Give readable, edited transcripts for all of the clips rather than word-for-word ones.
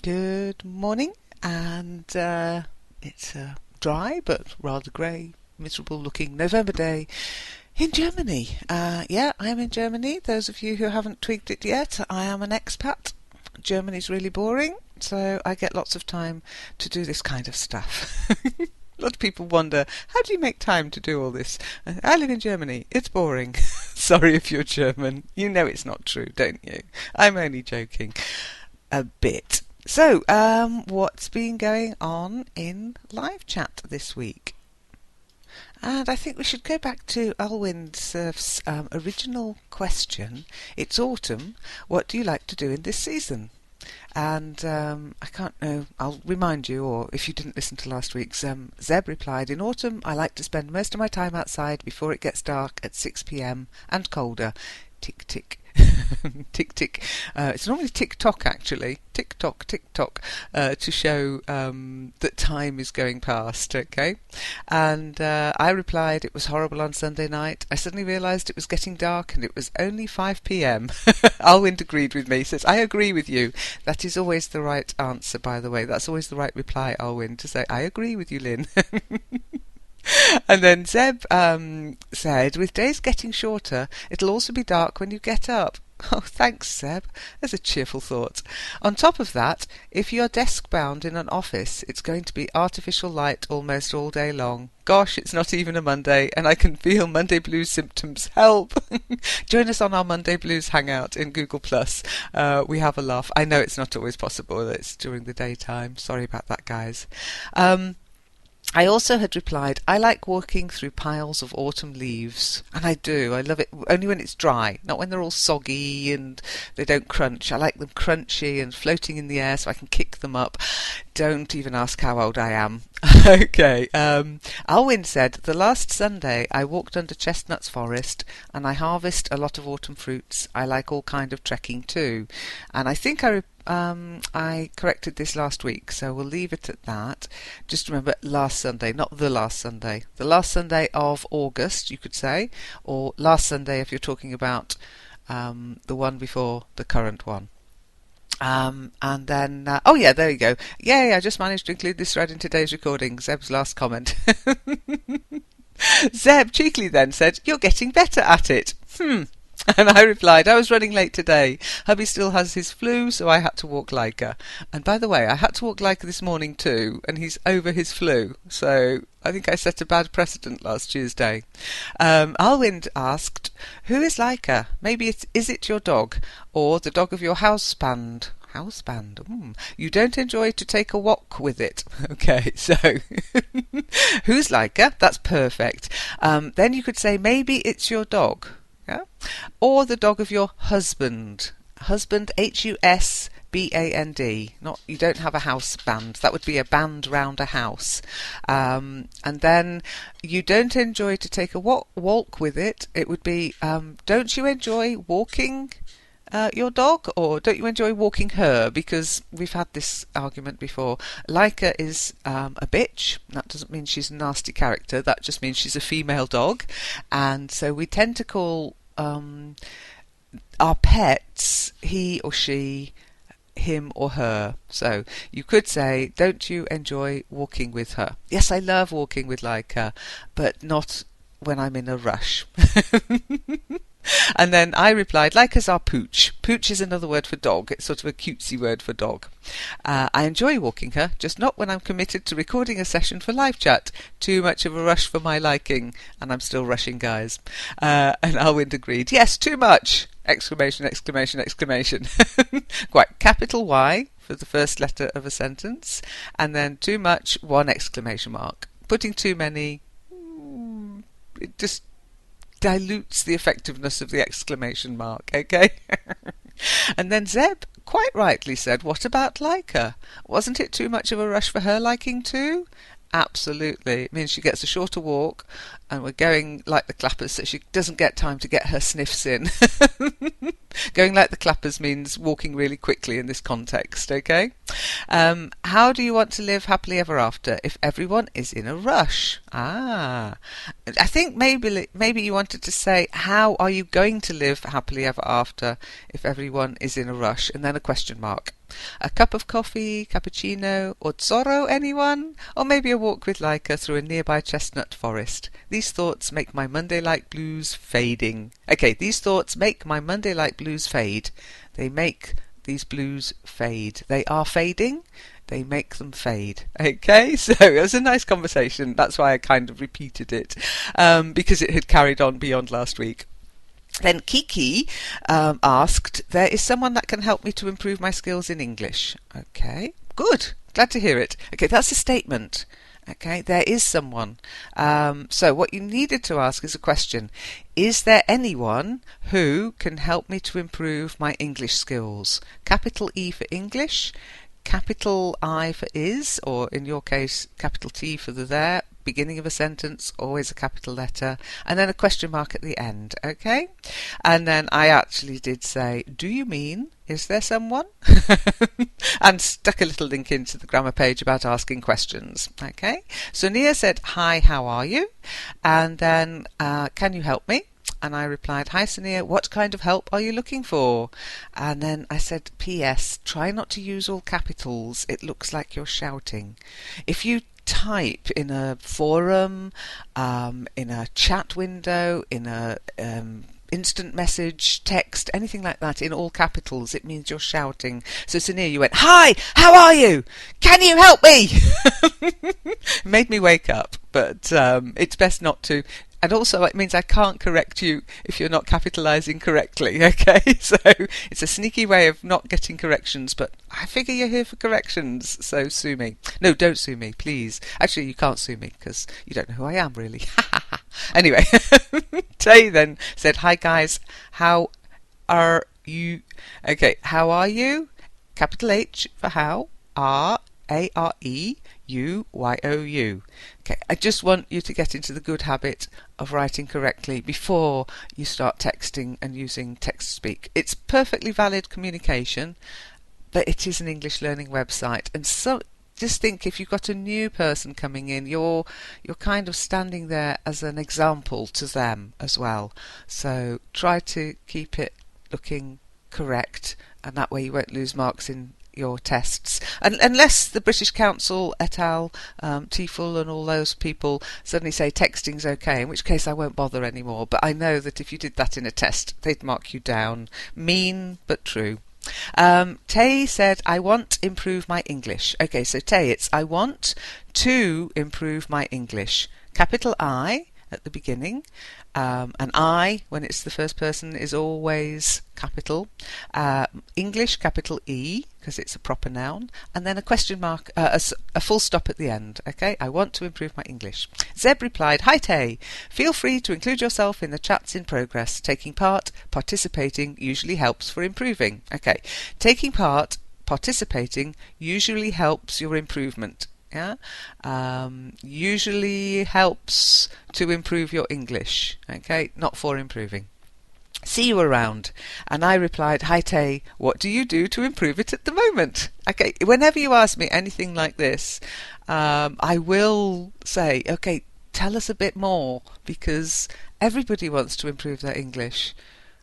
Good morning, and it's a dry but rather grey, miserable looking November day in Germany. Yeah, I am in Germany. Those of you who haven't tweaked it yet, I am an expat. Germany's really boring, so I get lots of time to do this kind of stuff. A lot of people wonder, how do you make time to do all this? I live in Germany. It's boring. Sorry if you're German. You know it's not true, don't you? I'm only joking. A bit. So, what's been going on in live chat this week? And I think we should go back to Alwyn Surf's original question. It's autumn. What do you like to do in this season? And I can't know, I'll remind you, or if you didn't listen to last week's, Zeb replied, in autumn I like to spend most of my time outside before it gets dark at 6 p.m. and colder. Tick tick. Tick tick. It's normally tick tock actually. Tick tock, tick tock, to show that time is going past. Okay, and I replied, it was horrible on Sunday night. I suddenly realised it was getting dark and it was only 5 p.m. Alwyn agreed with me. Says, I agree with you. That is always the right answer, by the way. That's always the right reply, Alwyn, to say, I agree with you, Lynn. And then Zeb said, with days getting shorter, it'll also be dark when you get up. Oh, thanks, Zeb. There's a cheerful thought. On top of that, if you're desk-bound in an office, it's going to be artificial light almost all day long. Gosh, it's not even a Monday, and I can feel Monday Blues symptoms. Help! Join us on our Monday Blues hangout in Google+. We have a laugh. I know it's not always possible. It's during the daytime. Sorry about that, guys. I also had replied, I like walking through piles of autumn leaves. And I do. I love it only when it's dry, not when they're all soggy and they don't crunch. I like them crunchy and floating in the air so I can kick them up. Don't even ask how old I am. Okay. Alwyn said, the last Sunday I walked under Chestnuts Forest and I harvest a lot of autumn fruits. I like all kind of trekking too. And I think I corrected this last week, so we'll leave it at that. Just remember, last Sunday, not the last Sunday. The last Sunday of August, you could say, or last Sunday if you're talking about the one before the current one. And then, oh yeah, there you go. Yay, I just managed to include this thread in today's recording. Zeb's last comment. Zeb cheekily then said, you're getting better at it. And I replied, I was running late today. Hubby still has his flu, so I had to walk Leica. And by the way, I had to walk Leica this morning too, and he's over his flu. So I think I set a bad precedent last Tuesday. Alwind asked, who is Leica? Maybe is it your dog, or the dog of your houseband? Houseband. You don't enjoy to take a walk with it. Okay, so who's Leica? That's perfect. Then you could say, maybe it's your dog. Yeah? Or the dog of your husband. Husband, Husband. Not, you don't have a house band. That would be a band round a house. And then you don't enjoy to take a walk with it. It would be, don't you enjoy walking your dog, or don't you enjoy walking her? Because we've had this argument before. Leica is a bitch. That doesn't mean she's a nasty character. That just means she's a female dog. And so we tend to call our pets he or she, him or her. So you could say, don't you enjoy walking with her? Yes, I love walking with Leica, but not when I'm in a rush. And then I replied, Leica's our pooch. Pooch is another word for dog. It's sort of a cutesy word for dog. I enjoy walking her, just not when I'm committed to recording a session for live chat. Too much of a rush for my liking. And I'm still rushing, guys. And Alwind agreed. Yes, too much! Exclamation, exclamation, exclamation. Quite capital Y for the first letter of a sentence. And then too much, one exclamation mark. Putting too many, it just dilutes the effectiveness of the exclamation mark, okay? And then Zeb quite rightly said, what about Leica? Wasn't it too much of a rush for her liking too? Absolutely. It means she gets a shorter walk, and we're going like the clappers, so she doesn't get time to get her sniffs in. Going like the clappers means walking really quickly in this context, okay? How do you want to live happily ever after if everyone is in a rush? I think maybe you wanted to say, how are you going to live happily ever after if everyone is in a rush? And then a question mark. A cup of coffee, cappuccino, or Zorro, anyone? Or maybe a walk with Leica through a nearby chestnut forest. These thoughts make my Monday-like blues fading. Okay, these thoughts make my Monday-like blues fade. They make these blues fade. They are fading. They make them fade. Okay, so it was a nice conversation. That's why I kind of repeated it, because it had carried on beyond last week. Then Kiki asked, there is someone that can help me to improve my skills in English. Okay, good. Glad to hear it. Okay, that's a statement. Okay, there is someone. So what you needed to ask is a question. Is there anyone who can help me to improve my English skills? Capital E for English, capital I for is, or in your case, capital T for the there, beginning of a sentence, always a capital letter, and then a question mark at the end, okay? And then I actually did say, do you mean, is there someone? And stuck a little link into the grammar page about asking questions, okay? So Nia said, hi, how are you? And then, can you help me? And I replied, hi Sonia, what kind of help are you looking for? And then I said, P.S. try not to use all capitals. It looks like you're shouting. If you type in a forum, in a chat window, in a instant message, text, anything like that in all capitals, it means you're shouting. So Sonia, you went, hi, how are you? Can you help me? Made me wake up, but it's best not to. And also it means I can't correct you if you're not capitalising correctly, okay? So it's a sneaky way of not getting corrections, but I figure you're here for corrections, so sue me. No, don't sue me, please. Actually, you can't sue me because you don't know who I am, really. Anyway, Tay then said, hi guys, how are you? Okay, how are you? Capital H for how, R-A-R-E-U-Y-O-U. Okay, I just want you to get into the good habit of writing correctly before you start texting and using text-to-speak. It's perfectly valid communication, but it is an English learning website, and so just think, if you've got a new person coming in, you're kind of standing there as an example to them as well. So try to keep it looking correct, and that way you won't lose marks in your tests, and unless the British Council et al, TEFL and all those people suddenly say texting's okay, in which case I won't bother anymore. But I know that if you did that in a test, they'd mark you down. Mean but true. Tay said, I want to improve my English. Okay, so Tay, it's I want to improve my English. Capital I at the beginning, and I, when it's the first person, is always capital. English, capital E, because it's a proper noun, and then a question mark, a full stop at the end. Okay, I want to improve my English. Zeb replied, hi Tay, feel free to include yourself in the chats in progress. Taking part, participating usually helps for improving. Okay, taking part, participating usually helps your improvement. Yeah, usually helps to improve your English. Okay, not for improving. See you around. And I replied, hi Tay, what do you do to improve it at the moment? Okay, whenever you ask me anything like this, I will say, okay, tell us a bit more, because everybody wants to improve their English.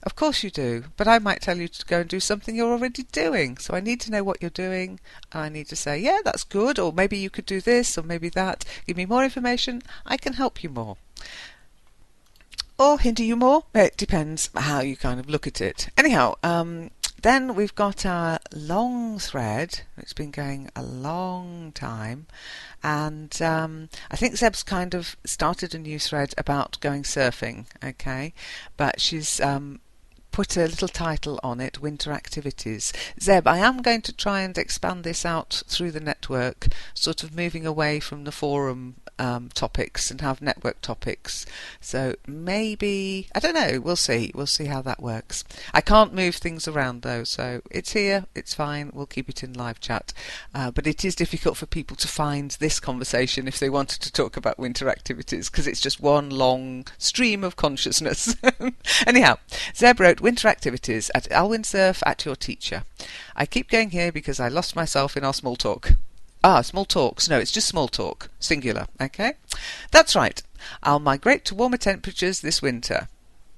Of course you do, but I might tell you to go and do something you're already doing. So I need to know what you're doing, and I need to say, yeah, that's good, or maybe you could do this, or maybe that. Give me more information, I can help you more. Or hinder you more. It depends how you kind of look at it. Anyhow, then we've got our long thread. It's been going a long time, and I think Zeb's kind of started a new thread about going surfing, okay, but she's put a little title on it, winter activities. Zeb, I am going to try and expand this out through the network, sort of moving away from the forum topics and have network topics. So maybe, I don't know, we'll see how that works. I can't move things around though, so it's here, it's fine, we'll keep it in live chat, but it is difficult for people to find this conversation if they wanted to talk about winter activities, because it's just one long stream of consciousness. Anyhow, Zeb wrote, winter activities at Alwyn Surf at your teacher. I keep going here because I lost myself in our small talk. Small talks. No, it's just small talk. Singular. Okay? That's right. I'll migrate to warmer temperatures this winter.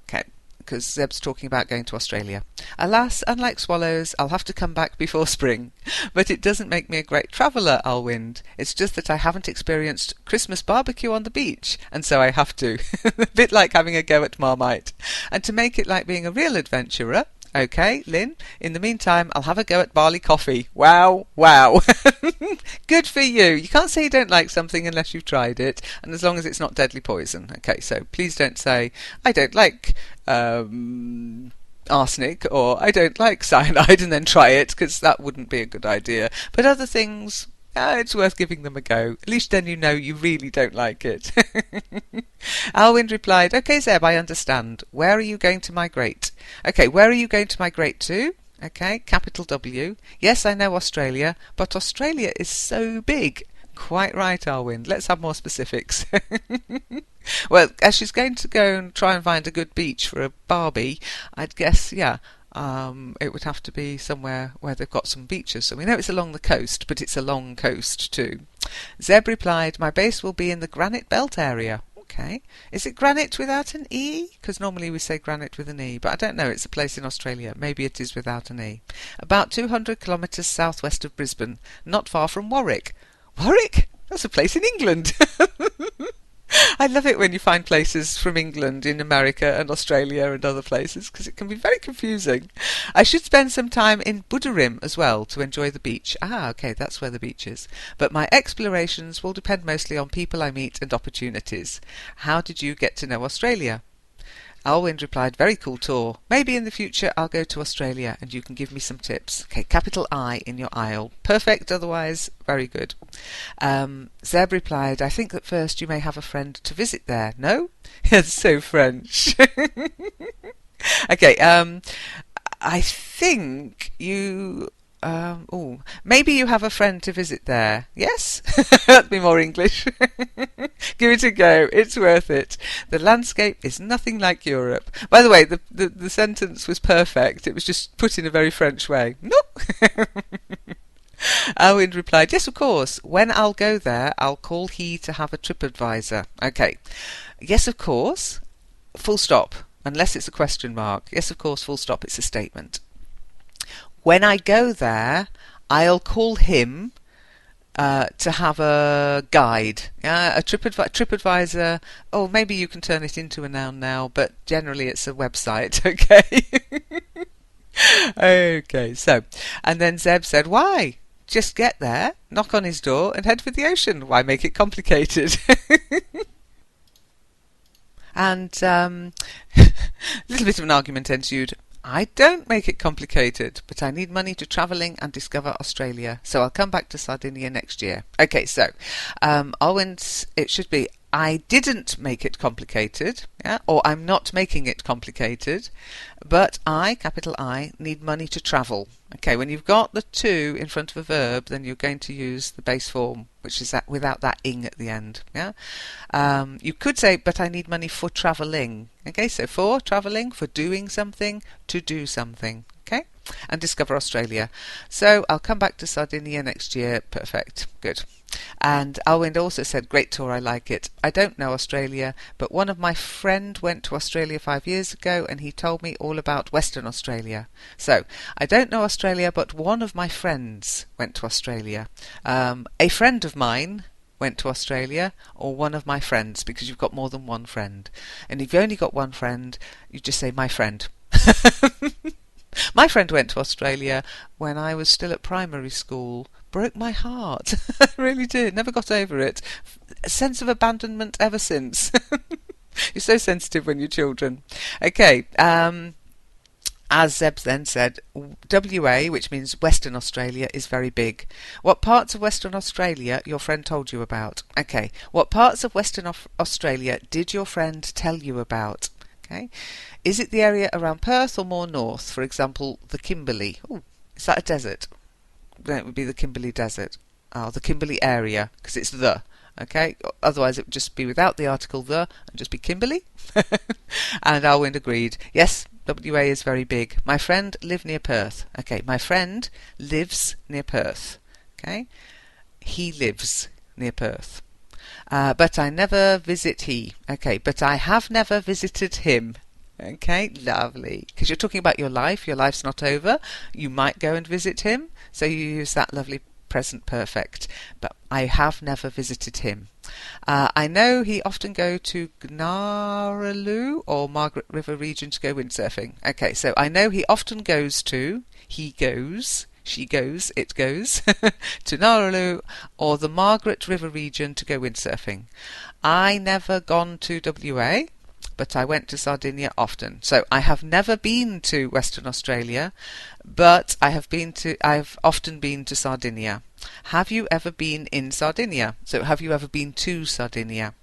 Okay, because Zeb's talking about going to Australia. Alas, unlike swallows, I'll have to come back before spring. But it doesn't make me a great traveller, Alwind. It's just that I haven't experienced Christmas barbecue on the beach, and so I have to. A bit like having a go at Marmite. And to make it like being a real adventurer, okay, Lynn, in the meantime, I'll have a go at barley coffee. Wow, wow. Good for you. You can't say you don't like something unless you've tried it, and as long as it's not deadly poison. Okay, so please don't say, I don't like arsenic, or I don't like cyanide, and then try it, because that wouldn't be a good idea. But other things, it's worth giving them a go. At least then you know you really don't like it. Alwind replied, OK, Zeb, I understand. Where are you going to migrate? OK, where are you going to migrate to? OK, capital W. Yes, I know Australia, but Australia is so big. Quite right, Alwind. Let's have more specifics. Well, as she's going to go and try and find a good beach for a barbie, I'd guess, it would have to be somewhere where they've got some beaches. So we know it's along the coast, but it's a long coast too. Zeb replied, my base will be in the Granite Belt area. Okay. Is it granite without an E? Because normally we say granite with an E, but I don't know. It's a place in Australia. Maybe it is without an E. About 200 kilometres southwest of Brisbane, not far from Warwick. Warwick? That's a place in England. I love it when you find places from England in America and Australia and other places, because it can be very confusing. I should spend some time in Buderim as well to enjoy the beach. Okay, that's where the beach is. But my explorations will depend mostly on people I meet and opportunities. How did you get to know Australia? Alwind replied, very cool tour. Maybe in the future I'll go to Australia and you can give me some tips. Okay, capital I in your aisle. Perfect, otherwise very good. Zeb replied, I think that first you may have a friend to visit there. No? It's so French. Okay, I think you... maybe you have a friend to visit there. Yes? That'd be more English. Give it a go. It's worth it. The landscape is nothing like Europe. By the way, the sentence was perfect. It was just put in a very French way. No. Alwind replied, yes, of course. When I'll go there, I'll call he to have a TripAdvisor. Okay. Yes, of course. Full stop. Unless it's a question mark. Yes, of course, full stop. It's a statement. When I go there, I'll call him to have a guide, a TripAdvisor. Oh, maybe you can turn it into a noun now, but generally it's a website. Okay. Okay. So, and then Zeb said, "Why? Just get there, knock on his door, and head for the ocean. Why make it complicated?" And a little bit of an argument ensued. I don't make it complicated, but I need money to travelling and discover Australia, so I'll come back to Sardinia next year. Okay, so Alwyn's, it should be, I didn't make it complicated, or I'm not making it complicated, but I, capital I, need money to travel. Okay, when you've got the to in front of a verb, then you're going to use the base form, which is that without that ing at the end. You could say, but I need money for travelling. Okay, so for travelling, for doing something, to do something. Okay, and discover Australia. So I'll come back to Sardinia next year. Perfect. Good. And Alwind also said, great tour, I like it. I don't know Australia, but one of my friend went to Australia 5 years ago and he told me all about Western Australia. So, I don't know Australia, but one of my friends went to Australia. A friend of mine went to Australia, or one of my friends, because you've got more than one friend. And if you've only got one friend, you just say, my friend. My friend went to Australia when I was still at primary school. Broke my heart. I really did. Never got over it. A sense of abandonment ever since. You're so sensitive when you're children. Okay. As Zeb then said, WA, which means Western Australia, is very big. What parts of Western Australia your friend told you about? Okay. What parts of Western Australia did your friend tell you about? Okay. Is it the area around Perth or more north? For example, the Kimberley. Ooh, is that a desert? Then it would be the Kimberley Desert. Oh, the Kimberley area, because it's the. Okay, otherwise it would just be without the article the and just be Kimberley. And Alwind agreed. Yes, WA is very big. My friend lived near Perth. Okay, my friend lives near Perth. Okay, he lives near Perth. But I never visit he. Okay, but I have never visited him. Okay, lovely. Because you're talking about your life. Your life's not over. You might go and visit him. So you use that lovely present perfect. But I have never visited him. I know he often go to Gnaraloo or Margaret River region to go windsurfing. Okay, so I know he often goes to, he goes, she goes, it goes, to Gnaraloo or the Margaret River region to go windsurfing. I never gone to WA, but I went to Sardinia often. So I have never been to Western Australia, but I've often been to Sardinia. Have you ever been in Sardinia? So have you ever been to Sardinia?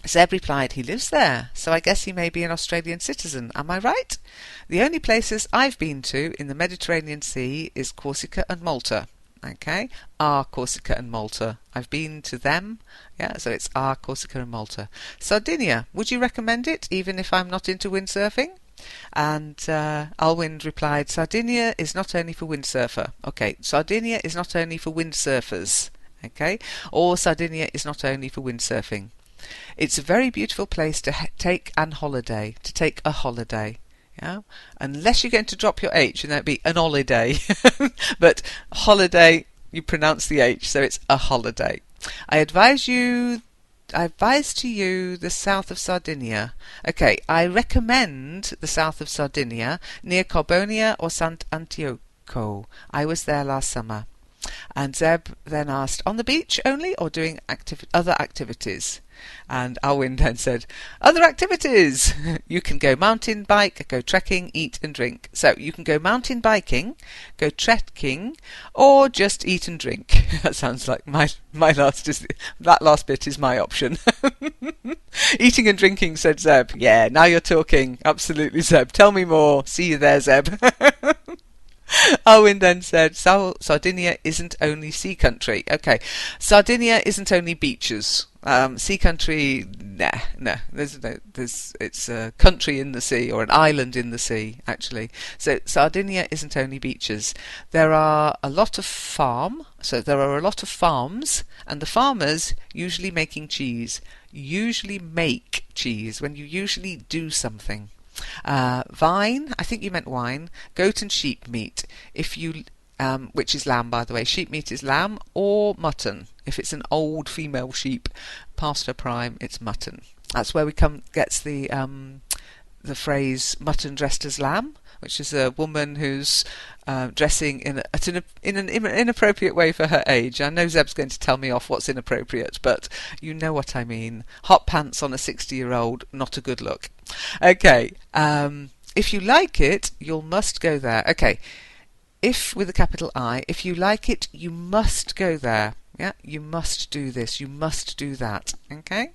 Zeb replied, he lives there, so I guess he may be an Australian citizen. Am I right? The only places I've been to in the Mediterranean Sea is Corsica and Malta. Okay, Corsica and Malta. I've been to them. Yeah, so it's Corsica and Malta. Sardinia, would you recommend it, even if I'm not into windsurfing? And Alwind replied, Sardinia is not only for windsurfer. Okay, Sardinia is not only for windsurfers. Okay, or Sardinia is not only for windsurfing. It's a very beautiful place to take a holiday. Yeah, unless you're going to drop your H, and that'd be an holiday. But holiday, you pronounce the H, so it's a holiday. I advise to you the south of Sardinia. Okay, I recommend the south of Sardinia near Corbonia or Sant'Antioco. I was there last summer. And Zeb then asked, on the beach only or doing other activities? And Alwyn then said, other activities! You can go mountain bike, go trekking, eat and drink. So you can go mountain biking, go trekking, or just eat and drink. That sounds like that last bit is my option. Eating and drinking, said Zeb. Yeah, now you're talking. Absolutely, Zeb. Tell me more. See you there, Zeb. Owen then said, Sardinia isn't only sea country. Okay, Sardinia isn't only beaches. Sea country, no. It's a country in the sea, or an island in the sea, actually. So Sardinia isn't only beaches. There are a lot of farms, and the farmers usually making cheese. Usually make cheese, when you usually do something. Vine, I think you meant wine, goat and sheep meat, which is lamb, by the way. Sheep meat is lamb or mutton. If it's an old female sheep past her prime, it's mutton. That's where gets the phrase mutton dressed as lamb, which is a woman who's dressing in an inappropriate way for her age. I know Zeb's going to tell me off what's inappropriate, but you know what I mean. Hot pants on a 60-year-old, not a good look. Okay, if you like it, you must go there. Okay, if with a capital I, if you like it, you must go there. Yeah, you must do this, you must do that. Okay,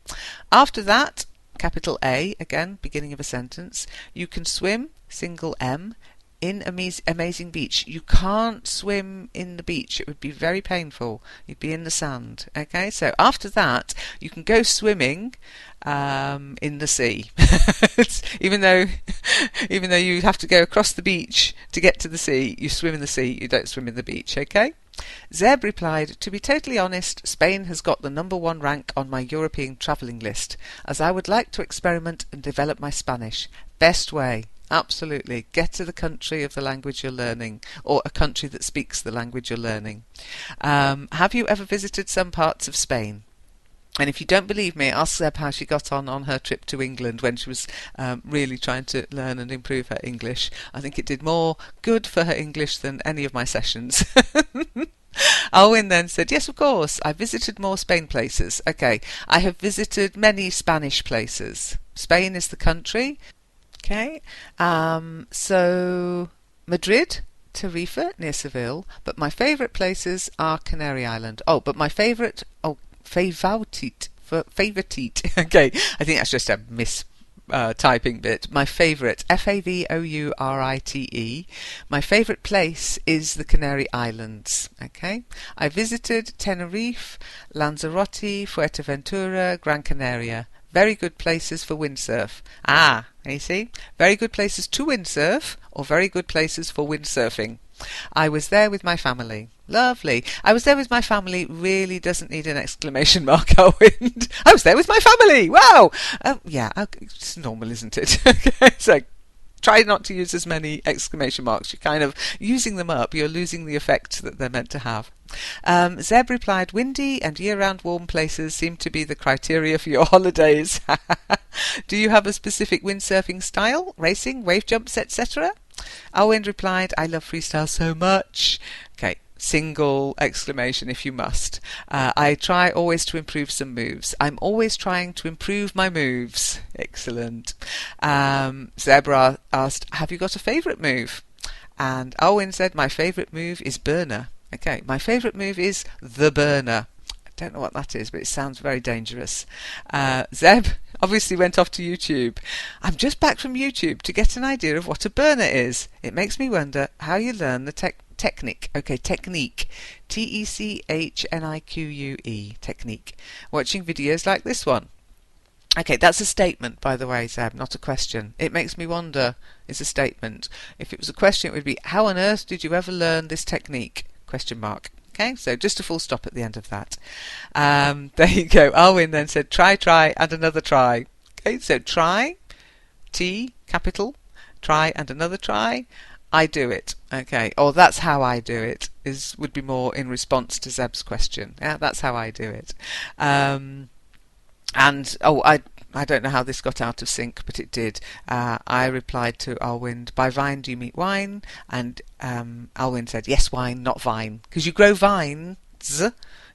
after that, capital A, again, beginning of a sentence, you can swim, single M, in amazing beach. You can't swim in the beach. It would be very painful. You'd be in the sand. Okay, so after that, you can go swimming in the sea. even though you have to go across the beach to get to the sea, you swim in the sea, you don't swim in the beach. Okay? Zeb replied, to be totally honest, Spain has got the #1 rank on my European travelling list, as I would like to experiment and develop my Spanish. Best way. Absolutely. Get to the country of the language you're learning, or a country that speaks the language you're learning. Have you ever visited some parts of Spain? And if you don't believe me, ask Zeb how she got on her trip to England when she was really trying to learn and improve her English. I think it did more good for her English than any of my sessions. Alwyn then said, yes, of course, I visited more Spain places. Okay, I have visited many Spanish places. Spain is the country. Okay, so Madrid, Tarifa, near Seville, but my favourite places are Canary Island. Favourite, okay, I think that's just a typing bit. My favourite, Favorite, my favourite place is the Canary Islands. Okay, I visited Tenerife, Lanzarote, Fuerteventura, Gran Canaria. Very good places for windsurf. You see? Very good places to windsurf or very good places for windsurfing. I was there with my family. Lovely. I was there with my family really doesn't need an exclamation mark, Owen. I was there with my family. Wow. Yeah, it's normal, isn't it? Okay, so try not to use as many exclamation marks. You're kind of using them up. You're losing the effect that they're meant to have. Zeb replied, windy and year-round warm places seem to be the criteria for your holidays. Do you have a specific windsurfing style? Racing, wave jumps, etc.? Owen replied, I love freestyle so much. Okay, single exclamation if you must. I try always to improve some moves. I'm always trying to improve my moves. Excellent. Zebra asked, have you got a favourite move? And Owen said, my favourite move is burner. Okay, my favourite move is the burner. I don't know what that is, but it sounds very dangerous. Zeb obviously went off to YouTube. I'm just back from YouTube to get an idea of what a burner is. It makes me wonder how you learn the technique. Okay, technique. Technique. Technique. Watching videos like this one. Okay, that's a statement, by the way, Zeb, not a question. It makes me wonder is a statement. If it was a question, it would be, how on earth did you ever learn this technique? Question mark. Okay, so just a full stop at the end of that. There you go. Alwyn then said, try, and another try. Okay, so try, T, capital, try and another try. I do it. Okay, or that's how I do it, would be more in response to Zeb's question. Yeah, that's how I do it. I don't know how this got out of sync, but it did. I replied to Alwind, by vine do you mean wine? And Alwind said, yes, wine, not vine. Because you grow vines,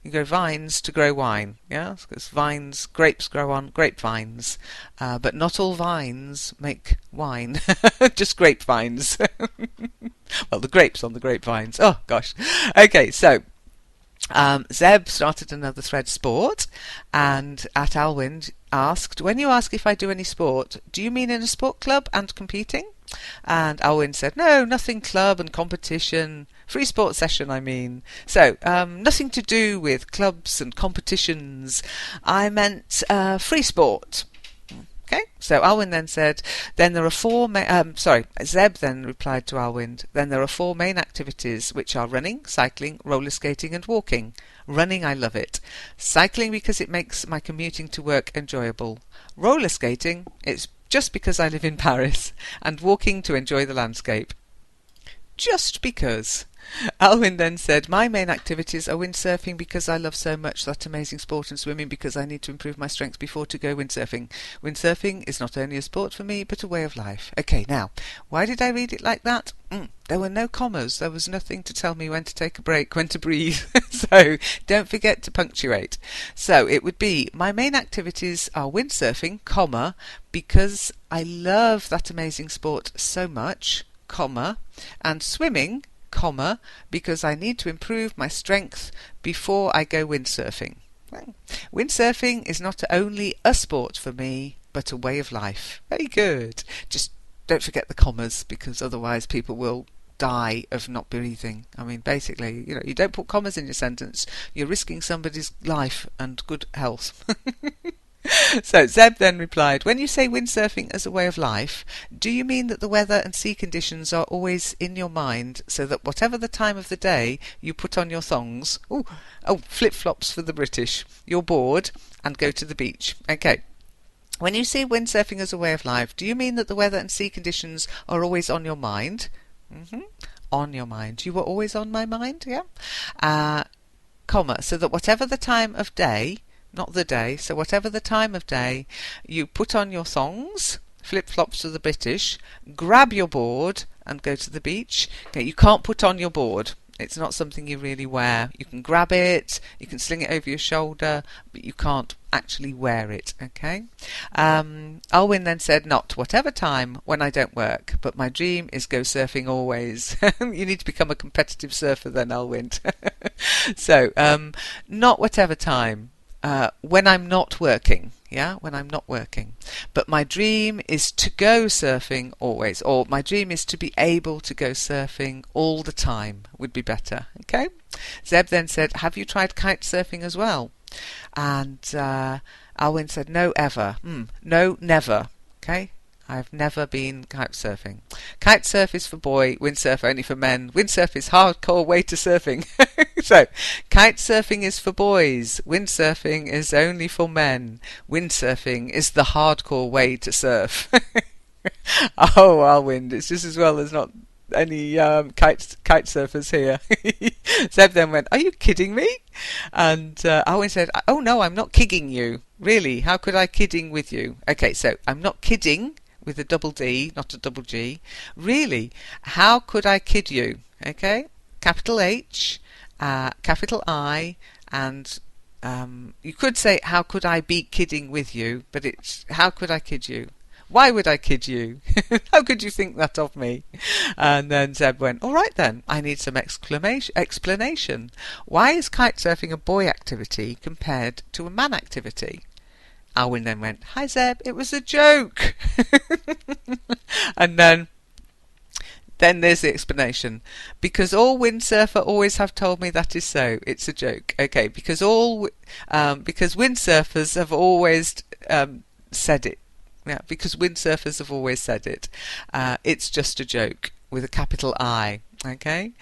you grow vines to grow wine. Yeah, because grapes grow on grapevines. But not all vines make wine, just grapevines. Well, the grapes on the grapevines. Oh, gosh. Okay, so Zeb started another thread, sport, and at Alwind asked, when you ask if I do any sport, do you mean in a sport club and competing? And Alwind said, no, nothing club and competition, free sport session I mean. So, nothing to do with clubs and competitions. I meant free sport. Okay, so Alwind then said, then there are Zeb then replied to Alwind, then there are 4 main activities, which are running, cycling, roller skating and walking. Running, I love it. Cycling because it makes my commuting to work enjoyable. Roller skating, it's just because I live in Paris. And walking to enjoy the landscape. Just because. Alwyn then said, my main activities are windsurfing because I love so much that amazing sport, and swimming because I need to improve my strength before to go windsurfing. Windsurfing is not only a sport for me, but a way of life. Okay, now, why did I read it like that? There were no commas. There was nothing to tell me when to take a break, when to breathe. So don't forget to punctuate. So it would be, my main activities are windsurfing, comma, because I love that amazing sport so much, comma, and swimming, comma, because I need to improve my strength before I go windsurfing. Well, windsurfing is not only a sport for me, but a way of life. Very good. Just don't forget the commas, because otherwise people will die of not breathing. I mean, basically, you don't put commas in your sentence. You're risking somebody's life and good health. So Zeb then replied, when you say windsurfing as a way of life, do you mean that the weather and sea conditions are always in your mind, so that whatever the time of the day you put on your thongs, flip-flops for the British, you're bored and go to the beach? Okay. When you say windsurfing as a way of life, do you mean that the weather and sea conditions are always on your mind? On your mind. You were always on my mind, yeah? Comma, so that whatever the time of day, not the day, so whatever the time of day, you put on your thongs, flip-flops for the British, grab your board and go to the beach. Okay, you can't put on your board. It's not something you really wear. You can grab it, you can sling it over your shoulder, but you can't actually wear it, okay? Alwyn then said, not whatever time when I don't work, but my dream is go surfing always. You need to become a competitive surfer then, Alwyn. So, not whatever time. When I'm not working, when I'm not working. But my dream is to go surfing always, or my dream is to be able to go surfing all the time would be better, okay? Zeb then said, have you tried kite surfing as well? And Alwyn said, no, ever. No, never, okay? I've never been kite surfing. Kitesurf is for boy, windsurf only for men. Windsurf is hardcore way to surfing. So, kitesurfing is for boys. Windsurfing is only for men. Windsurfing is the hardcore way to surf. Oh, Alwind, it's just as well there's not any kite surfers here. Zeb then went, "Are you kidding me?" And Alwyn said, "Oh no, I'm not kidding you. Really, how could I kidding with you?" Okay, so I'm not kidding with a double D, not a double G. Really, how could I kid you? Okay, capital H, capital I, and you could say, "How could I be kidding with you?" But it's, "How could I kid you?" Why would I kid you? How could you think that of me? And then Zeb went, "All right then, I need some explanation. Why is kitesurfing a boy activity compared to a man activity?" Alwyn then went, "Hi Zeb, it was a joke." And then there's the explanation. Because all windsurfer always have told me that is so. It's a joke. Okay, because windsurfers have always said it. Yeah, because windsurfers have always said it. It's just a joke with a capital I. Okay?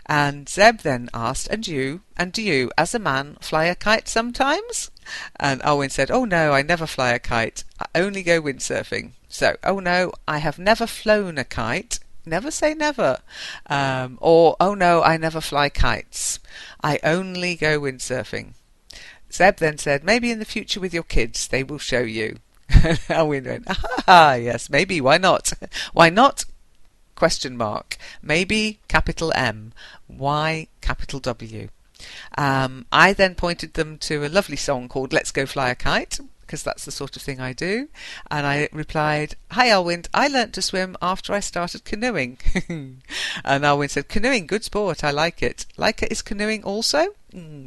And Zeb then asked, and do you, as a man, fly a kite sometimes?" And Alwyn said, "Oh no, I never fly a kite. I only go windsurfing." So, "Oh no, I have never flown a kite." Never say never. Or, "Oh no, I never fly kites. I only go windsurfing." Zeb then said, "Maybe in the future with your kids, they will show you." Alwyn went, "Ah, yes, maybe, why not?" Why not? Question mark. Maybe capital M. Why capital W? I then pointed them to a lovely song called "Let's Go Fly a Kite," because that's the sort of thing I do. And I replied, "Hi Alwyn, I learnt to swim after I started canoeing." And Alwyn said, "Canoeing, good sport, I like it." Leica is canoeing also?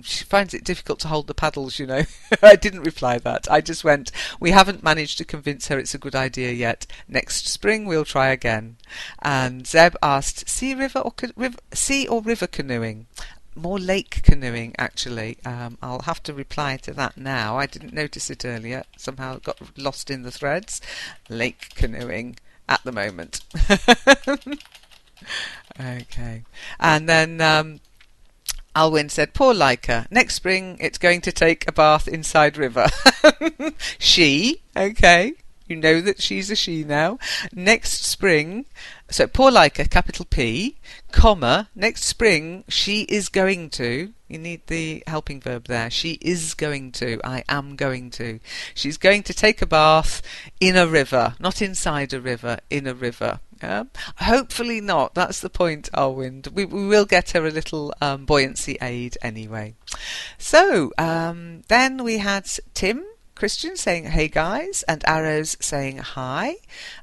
She finds it difficult to hold the paddles, you know. I didn't reply that. I just went, "We haven't managed to convince her it's a good idea yet. Next spring we'll try again." And Zeb asked, sea or river canoeing? More lake canoeing, actually. I'll have to reply to that now. I didn't notice it earlier. Somehow it got lost in the threads. Lake canoeing at the moment. Okay. And then Alwyn said, "Poor Leica. Next spring it's going to take a bath inside river." She, okay. You know that she's a she now. Next spring, so poor Leica, capital P, comma, next spring she is going to, you need the helping verb there, she is going to, I am going to. She's going to take a bath in a river, not inside a river, in a river. Hopefully not, that's the point, Alwyn. We will get her a little buoyancy aid anyway. So, then we had Tim Christian saying, "Hey guys," and Arrows saying hi.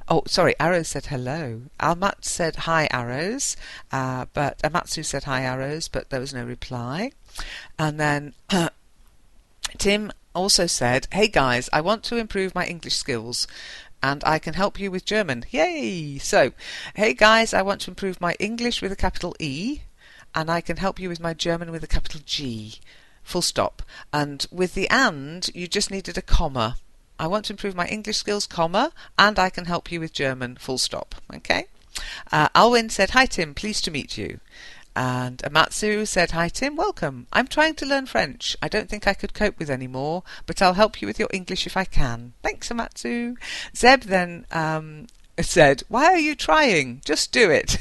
Oh, sorry, Arrows said hello. Almat said hi, Arrows, but Amatsu said hi, Arrows, but there was no reply. And then Tim also said, "Hey guys, I want to improve my English skills, and I can help you with German." Yay! So, "Hey guys, I want to improve my English with a capital E, and I can help you with my German with a capital G." Full stop. And with the "and," you just needed a comma. "I want to improve my English skills, comma, and I can help you with German." Full stop. Okay? Alwyn said, "Hi Tim, pleased to meet you." And Amatsu said, "Hi Tim, welcome. I'm trying to learn French. I don't think I could cope with any more, but I'll help you with your English if I can." Thanks, Amatsu. Zeb then said, "Why are you trying? Just do it."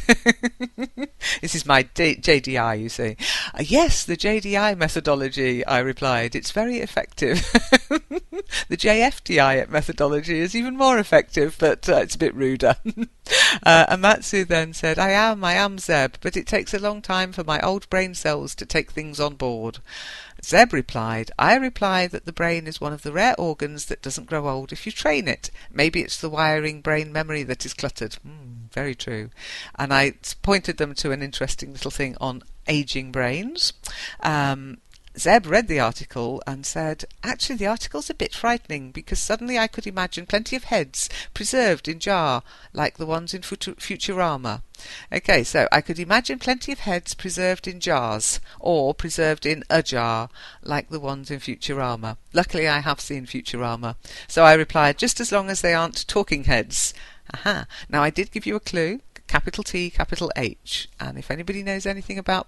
This is my JDI, you see. "Yes, the JDI methodology," I replied. "It's very effective." The JFDI methodology is even more effective, but it's a bit ruder. Amatsu then said, I am Zeb, but it takes a long time for my old brain cells to take things on board." Zeb replied, "I reply that the brain is one of the rare organs that doesn't grow old if you train it. Maybe it's the wiring brain memory that is cluttered." Very true. And I pointed them to an interesting little thing on aging brains. Zeb read the article and said, "Actually, the article's a bit frightening because suddenly I could imagine plenty of heads preserved in jar, like the ones in Futurama." Okay, so I could imagine plenty of heads preserved in jars, or preserved in a jar, like the ones in Futurama. Luckily, I have seen Futurama. So I replied, "Just as long as they aren't talking heads." Aha. Now I did give you a clue. Capital T, capital H. And if anybody knows anything about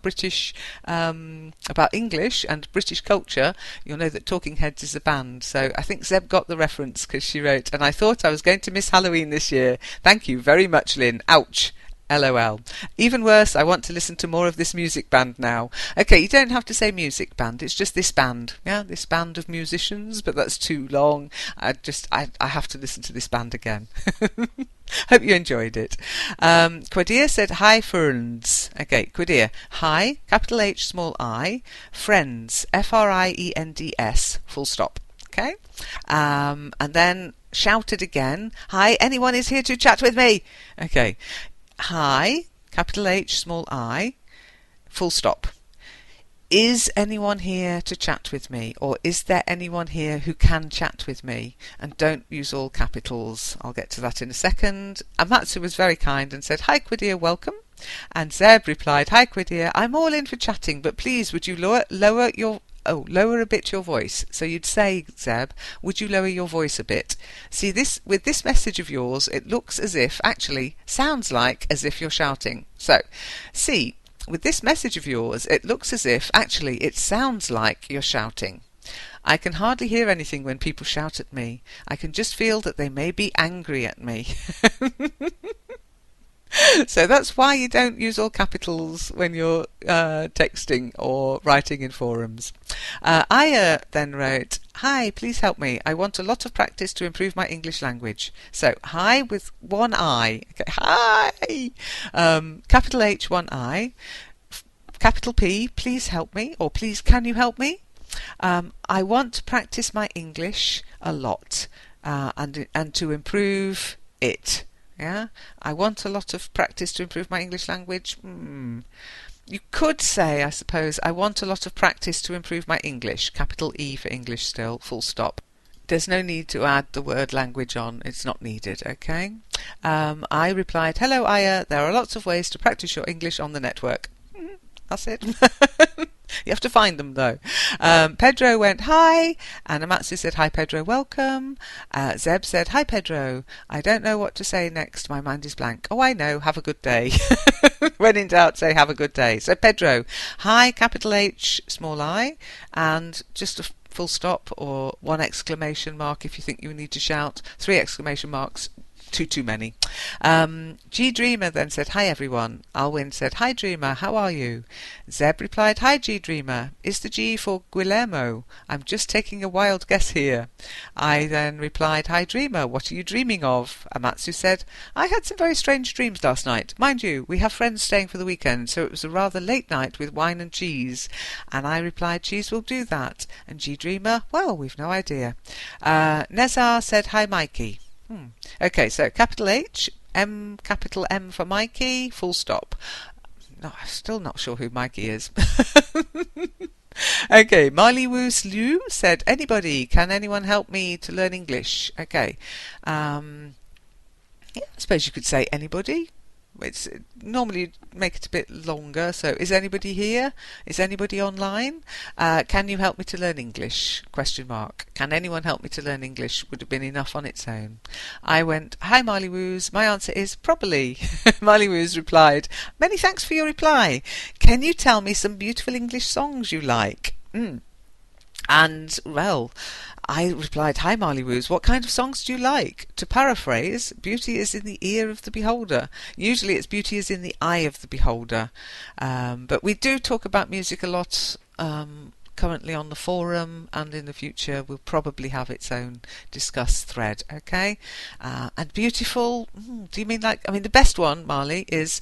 about English and British culture, you'll know that Talking Heads is a band. So I think Zeb got the reference because she wrote, and I thought I was going to miss Halloween this year. Thank you very much, Lynn. Ouch. LOL. Even worse, I want to listen to more of this music band now. Okay, you don't have to say music band, it's just this band. Yeah, this band of musicians, but that's too long. I have to listen to this band again. Hope you enjoyed it. Quadir said, hi, friends. Okay, Quadir. Hi, capital H, small I, friends, Friends, full stop. Okay? And then shouted again, hi, anyone is here to chat with me? Okay. Hi, capital H, small I, full stop. Is anyone here to chat with me? Or is there anyone here who can chat with me? And don't use all capitals. I'll get to that in a second. Amatsu was very kind and said, hi, Quadir, welcome. And Zeb replied, hi, Quadir, I'm all in for chatting, but please would you lower a bit your voice. So you'd say, Zeb, would you lower your voice a bit? See, this with this message of yours, it looks as if, actually, sounds like as if you're shouting. So, see, with this message of yours, it looks as if, actually, it sounds like you're shouting. I can hardly hear anything when people shout at me. I can just feel that they may be angry at me. So that's why you don't use all capitals when you're texting or writing in forums. Aya then wrote, hi, please help me. I want a lot of practice to improve my English language. So, hi with one I. Okay, hi! Capital H, one I. Capital P, please help me, or please can you help me? I want to practice my English a lot and to improve it. Yeah, I want a lot of practice to improve my English language. You could say, I suppose, I want a lot of practice to improve my English. Capital E for English still, full stop. There's no need to add the word language on. It's not needed, okay? I replied, hello, Aya. There are lots of ways to practice your English on the network. That's it. You have to find them, though. Pedro went, hi, and Amatsu said, hi, Pedro, welcome. Zeb said, hi, Pedro. I don't know what to say next. My mind is blank. Oh, I know. Have a good day. When in doubt, say have a good day. So, Pedro, hi, capital H, small I, and just a full stop or one exclamation mark if you think you need to shout. 3 exclamation marks. Too many. G Dreamer then said, hi everyone. Alwyn said, hi Dreamer, how are you? Zeb replied, hi G Dreamer. Is the G for Guillermo? I'm just taking a wild guess here. I then replied, hi Dreamer, what are you dreaming of? Amatsu said, I had some very strange dreams last night. Mind you, we have friends staying for the weekend, so it was a rather late night with wine and cheese. And I replied, cheese will do that. And G Dreamer, well, we've no idea. Nezar said, hi Mikey. Okay, so capital H, capital M for Mikey, full stop. No, I'm still not sure who Mikey is. Okay, Marley Woos Liu said, anybody, can anyone help me to learn English? Okay, yeah, I suppose you could say anybody. It's normally make it a bit longer. So, is anybody here? Is anybody online? Can you help me to learn English? Question mark. Can anyone help me to learn English? Would have been enough on its own. I went, hi Marley Woos. My answer is probably. Marley Woos replied, many thanks for your reply. Can you tell me some beautiful English songs you like? And, well, I replied, hi Marley Woos, what kind of songs do you like? To paraphrase, beauty is in the ear of the beholder. Usually it's beauty is in the eye of the beholder. But we do talk about music a lot currently on the forum, and in the future we'll probably have its own discuss thread, okay? And beautiful, do you mean like, I mean the best one, Marley, is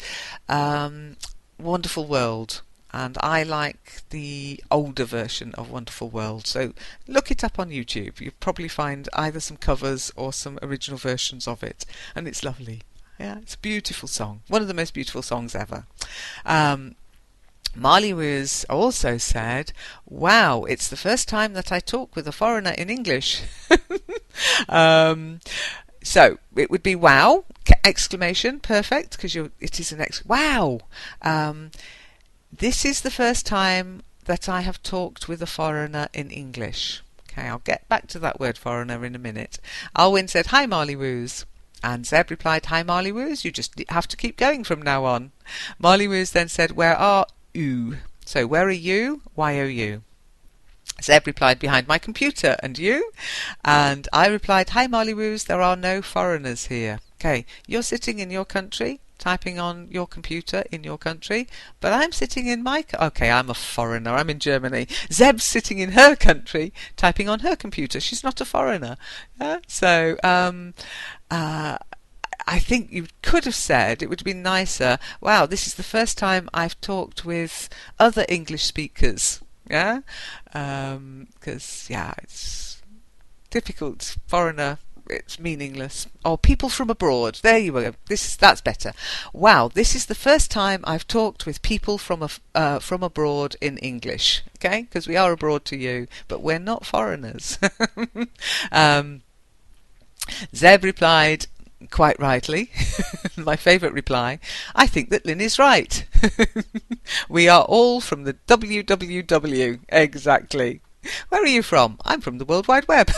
Wonderful World. And I like the older version of Wonderful World. So look it up on YouTube. You'll probably find either some covers or some original versions of it. And it's lovely. Yeah, it's a beautiful song. One of the most beautiful songs ever. Marley Woos also said, wow, it's the first time that I talk with a foreigner in English. So it would be wow, exclamation, perfect, because it is an wow. This is the first time that I have talked with a foreigner in English. Okay, I'll get back to that word foreigner in a minute. Alwyn said, hi Marley Woos. And Zeb replied, "Hi, Marley Woos, you just have to keep going from now on." Marley Woos then said, "Where are you?" So, where are you? Y-O-U. Zeb replied, "Behind my computer." And you? And I replied, "Hi, Marley Woos, there are no foreigners here." Okay, you're sitting in your country, typing on your computer in your country, but I'm sitting in my... Okay, I'm a foreigner. I'm in Germany. Zeb's sitting in her country, typing on her computer. She's not a foreigner. So, I think you could have said, it would have been nicer, "Wow, this is the first time I've talked with other English speakers." Yeah? Because, it's difficult. Foreigner, it's meaningless. Or people from abroad. There you go. That's better. "Wow, this is the first time I've talked with people from abroad in English." Okay? Because we are abroad to you, but we're not foreigners. Zeb replied, quite rightly, my favourite reply, "I think that Lynn is right." "We are all from the WWW." Exactly. "Where are you from?" "I'm from the World Wide Web."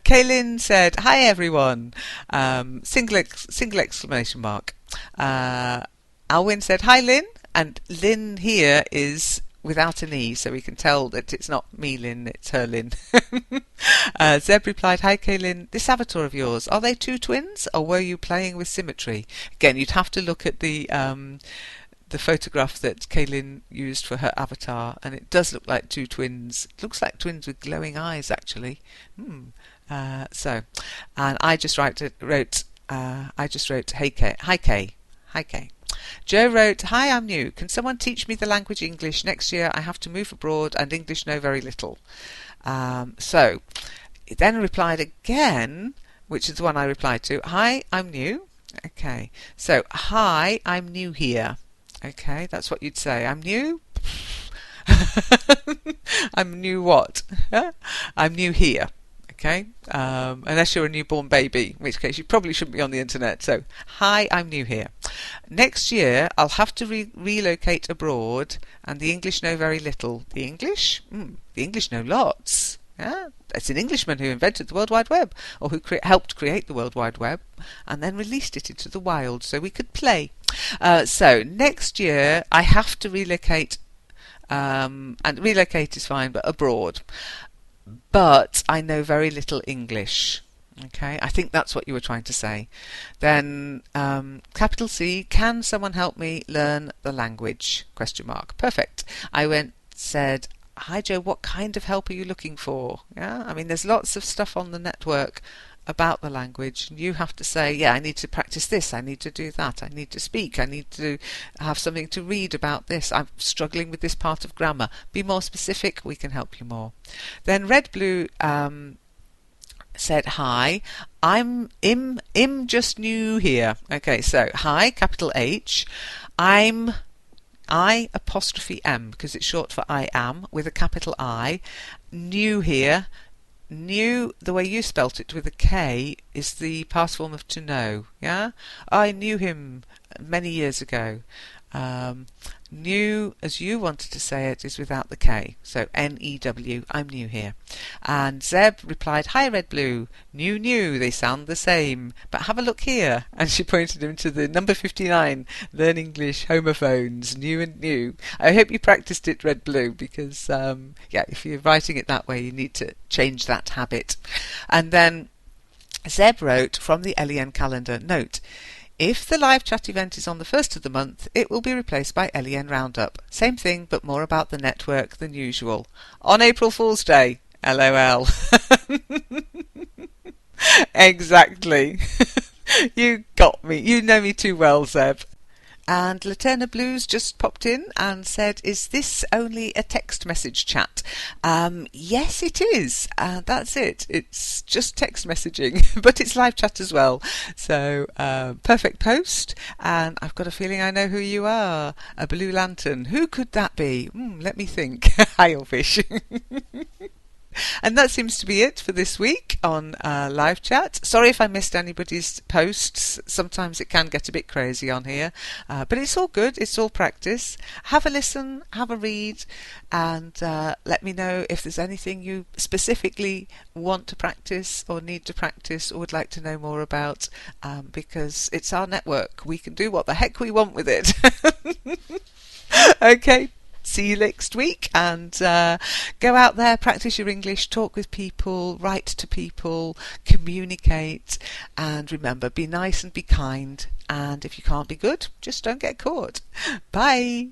Kaylin said, "Hi everyone." Single exclamation mark. Alwyn said, "Hi Lynn." And Lynn here is without an E, so we can tell that it's not me Lynn, it's her Lynn. Zeb replied, "Hi Kaylin, this avatar of yours, are they two twins or were you playing with symmetry?" Again, you'd have to look at the photograph that Kaylin used for her avatar, and it does look like two twins. It looks like twins with glowing eyes, actually. And I just wrote, "Hey Kay, hi Kay, hi Kay." Joe wrote, "Hi, I'm new. Can someone teach me the language English? Next year I have to move abroad and English know very little." So he then replied again, which is the one I replied to. "Hi, I'm new." Okay, so "Hi, I'm new here." Okay, that's what you'd say. "I'm new." I'm new what? I'm new here. Okay, unless you're a newborn baby, in which case you probably shouldn't be on the internet. So, "Hi, I'm new here. Next year I'll have to relocate abroad and the English know very little." The English? The English know lots. Yeah? It's an Englishman who invented the World Wide Web, or who helped create the World Wide Web, and then released it into the wild so we could play. So, next year I have to relocate, and relocate is fine, but abroad. But I know very little English. Okay, I think that's what you were trying to say. Then, capital C, "Can someone help me learn the language?" Question mark. Perfect. I said, "Hi Joe, what kind of help are you looking for?" Yeah, I mean, there's lots of stuff on the network about the language, and you have to say, "Yeah, I need to practice this, I need to do that, I need to speak, I need to have something to read about this, I'm struggling with this part of grammar. Be more specific, we can help you more." Then Red Blue said, "Hi, I'm just new here." Okay, so hi, capital H, I'm I apostrophe M, because it's short for I am, with a capital I, new here. New, the way you spelt it with a K, is the past form of to know. Yeah, "I knew him many years ago." New, as you wanted to say it, is without the K, so N-E-W, "I'm new here." And Zeb replied, "Hi Red Blue, new, they sound the same, but have a look here." And she pointed him to the number 59, Learn English Homophones, new and new. I hope you practiced it, Red Blue, because if you're writing it that way, you need to change that habit. And then Zeb wrote from the LEN calendar, note, "If the live chat event is on the 1st of the month, it will be replaced by LEN Roundup. Same thing, but more about the network than usual. On April Fool's Day. LOL." Exactly. You got me. You know me too well, Zeb. And Laterna Blues just popped in and said, "Is this only a text message chat?" Yes, it is. That's it. It's just text messaging, but it's live chat as well. So, perfect post. And I've got a feeling I know who you are. A blue lantern. Who could that be? Let me think. Hi, fish. And that seems to be it for this week on Live Chat. Sorry if I missed anybody's posts. Sometimes it can get a bit crazy on here, but it's all good. It's all practice. Have a listen, have a read, and let me know if there's anything you specifically want to practice or need to practice or would like to know more about, because it's our network. We can do what the heck we want with it. Okay. See you next week, and go out there, practice your English, talk with people, write to people, communicate, and remember, be nice and be kind, and if you can't be good, just don't get caught. Bye.